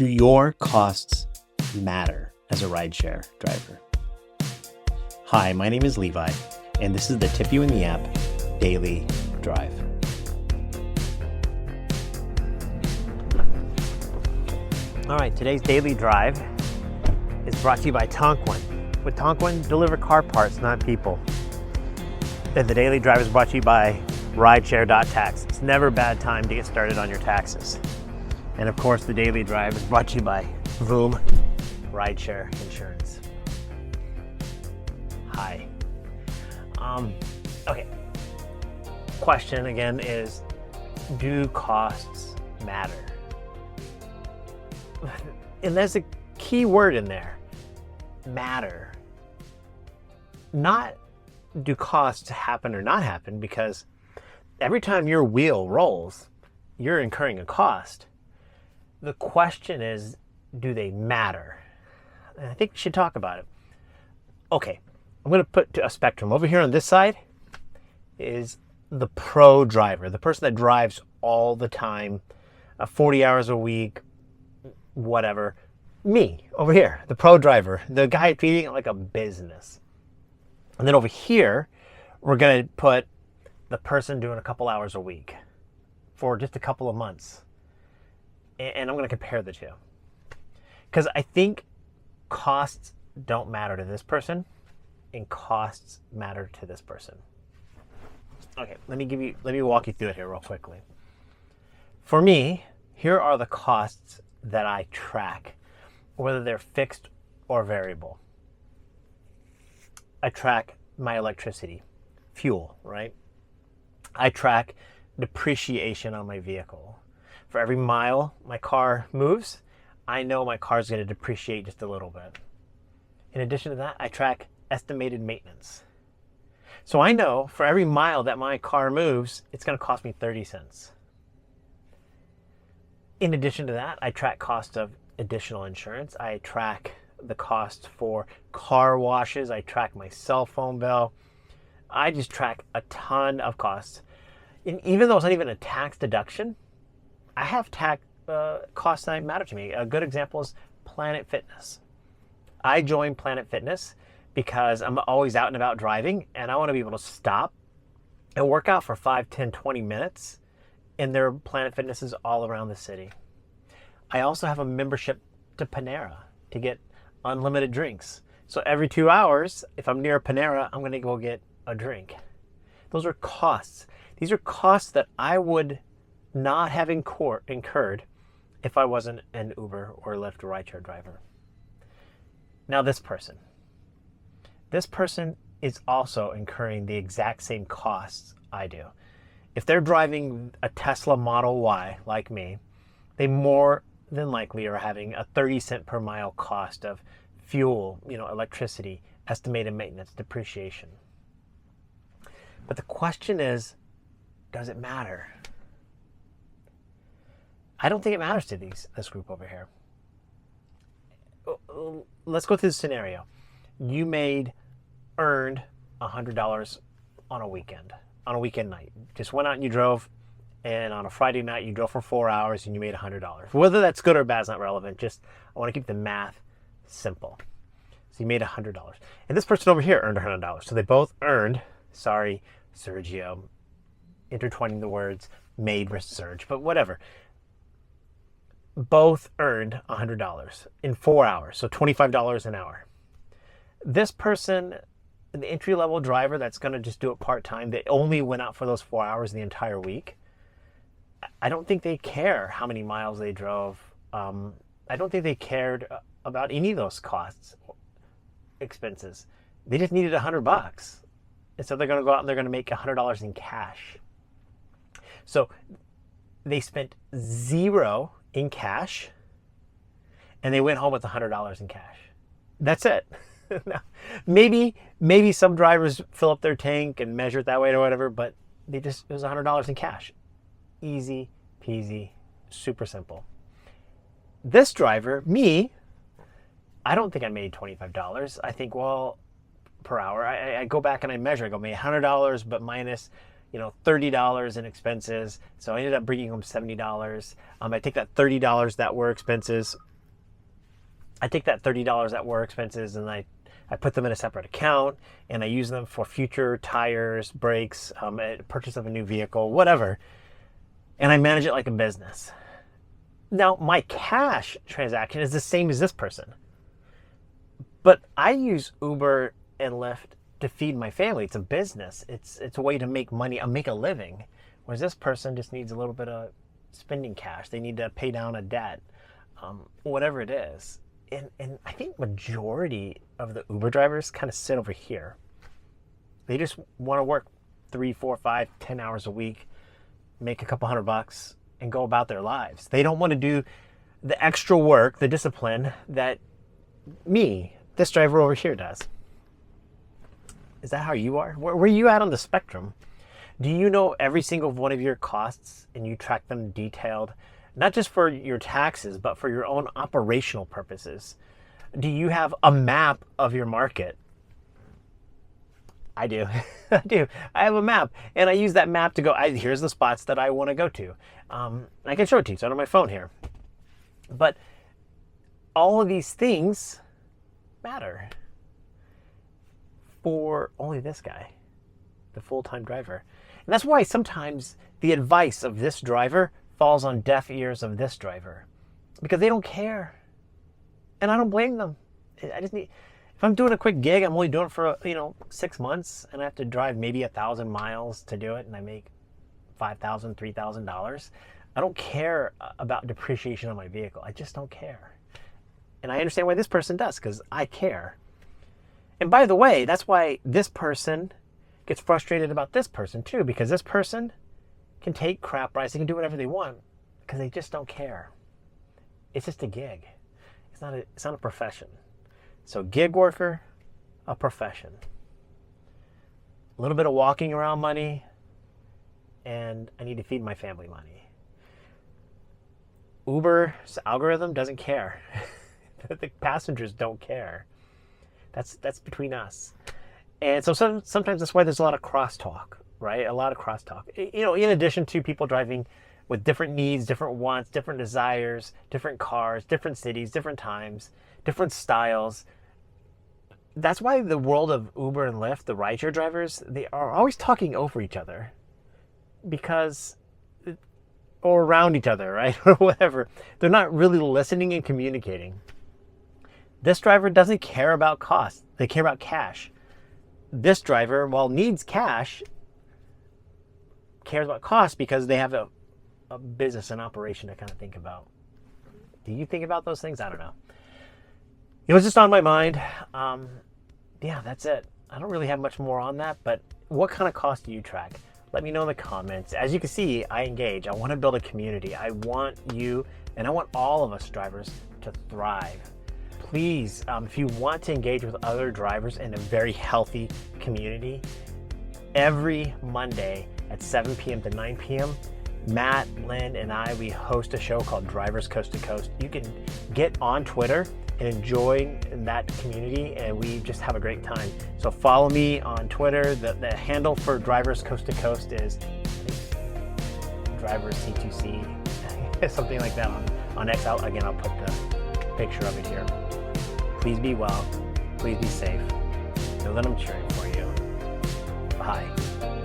Do your costs matter as a rideshare driver? Hi, my name is Levi, and this is the Tip You in the App Daily Drive. All right, today's Daily Drive is brought to you by Tonkwin. With Tonkwin, deliver car parts, not people. And the Daily Drive is brought to you by Rideshare.tax. It's never a bad time to get started on your taxes. And of course, the Daily Drive is brought to you by Vroom Rideshare Insurance. Hi. Okay. Question again is, do costs matter? And there's a key word in there, matter. Not do costs happen or not happen, because every time your wheel rolls, you're incurring a cost. The question is, do they matter? And I think we should talk about it. Okay, I'm going to put a spectrum. Over here on this side is the pro driver, the person that drives all the time, 40 hours a week, whatever. Me, over here, the pro driver, the guy treating it like a business. And then over here, we're going to put the person doing a couple hours a week for just a couple of months. And I'm going to compare the two. Because I think costs don't matter to this person, and costs matter to this person. Okay, let me walk you through it here real quickly. For me, here are the costs that I track, whether they're fixed or variable. I track my electricity, fuel, right? I track depreciation on my vehicle. For every mile my car moves, I know my car is going to depreciate just a little bit. In addition to that, I track estimated maintenance. So I know for every mile that my car moves, it's going to cost me 30 cents. In addition to that, I track cost of additional insurance. I track the cost for car washes. I track my cell phone bill. I just track a ton of costs. And even though it's not even a tax deduction, I have tax costs that matter to me. A good example is Planet Fitness. I joined Planet Fitness because I'm always out and about driving, and I want to be able to stop and work out for 5, 10, 20 minutes. And there are Planet Fitnesses all around the city. I also have a membership to Panera to get unlimited drinks. So every 2 hours, if I'm near Panera, I'm going to go get a drink. Those are costs. These are costs that I would not have incurred if I wasn't an Uber or Lyft rideshare driver. Now this person is also incurring the exact same costs I do. If they're driving a Tesla Model Y like me, they more than likely are having a 30 cent per mile cost of fuel, electricity, estimated maintenance, depreciation. But the question is, does it matter? I don't think it matters to this group over here. Let's go through the scenario. You earned $100 on a weekend night. Just went out and you drove, and on a Friday night you drove for 4 hours and you made $100. Whether that's good or bad is not relevant. Just I want to keep the math simple. So you made $100, and this person over here earned $100. So they both earned. Sorry, Sergio, intertwining the words made versus Serge, but whatever. Both earned $100 in 4 hours, so $25 an hour. This person, the entry-level driver that's going to just do it part-time, they only went out for those 4 hours the entire week. I don't think they care how many miles they drove. I don't think they cared about any of those costs, expenses. They just needed $100. And so they're going to go out and they're going to make $100 in cash. So they spent $0 in cash, and they went home with $100 in cash. That's it. Now, maybe some drivers fill up their tank and measure it that way or whatever, but it was $100 in cash. Easy peasy, super simple. This driver, me, I don't think I made $25. I think, well, per hour. I go back and I measure. I go, made $100, but minus $30 in expenses. So I ended up bringing home $70. I take that $30 that were expenses, I take that $30 at work expenses and I put them in a separate account, and I use them for future tires, brakes, purchase of a new vehicle, whatever. And I manage it like a business. Now, my cash transaction is the same as this person. But I use Uber and Lyft to feed my family. It's a business. It's a way to make money, make a living. Whereas this person just needs a little bit of spending cash. They need to pay down a debt, whatever it is. And I think majority of the Uber drivers kind of sit over here. They just want to work 3, 4, 5, 10 hours a week, make a couple $100 and go about their lives. They don't want to do the extra work, the discipline that me, this driver over here, does. Is that how you are? Where are you at on the spectrum? Do you know every single one of your costs and you track them detailed? Not just for your taxes, but for your own operational purposes. Do you have a map of your market? I do. I do. I have a map, and I use that map to go, here's the spots that I want to go to. I can show it to you. It's on my phone here. But all of these things matter for only this guy, the full-time driver. And that's why sometimes the advice of this driver falls on deaf ears of this driver, because they don't care. And I don't blame them. I just need, if I'm doing a quick gig, I'm only doing it for 6 months, and I have to drive maybe 1,000 miles to do it, and I make $5,000, $3,000. I don't care about depreciation on my vehicle. I just don't care. And I understand why this person does, because I care. And by the way, that's why this person gets frustrated about this person too, because this person can take crap rides. They can do whatever they want because they just don't care. It's just a gig. It's not a profession. So gig worker, a profession. A little bit of walking around money, and I need to feed my family money. Uber's algorithm doesn't care. The passengers don't care. That's between us. And so sometimes that's why there's a lot of crosstalk, right? A lot of crosstalk. In addition to people driving with different needs, different wants, different desires, different cars, different cities, different times, different styles. That's why the world of Uber and Lyft, the rideshare drivers, they are always talking over each other, or around each other, right? Or whatever. They're not really listening and communicating. This driver doesn't care about cost. They care about cash. This driver, while needs cash, cares about cost because they have a business and operation to kind of think about. Do you think about those things? I don't know. It was just on my mind. Yeah, that's it. I don't really have much more on that, but what kind of cost do you track? Let me know in the comments. As you can see, I engage. I want to build a community. I want you, and I want all of us drivers to thrive. Please, if you want to engage with other drivers in a very healthy community, every Monday at 7 p.m. to 9 p.m., Matt, Lynn, and I, we host a show called Drivers Coast to Coast. You can get on Twitter and enjoy that community, and we just have a great time. So follow me on Twitter. The handle for Drivers Coast to Coast is Drivers C2C, something like that on X. Again, I'll put the picture of it here. Please be well. Please be safe. Know that I'm cheering for you. Bye.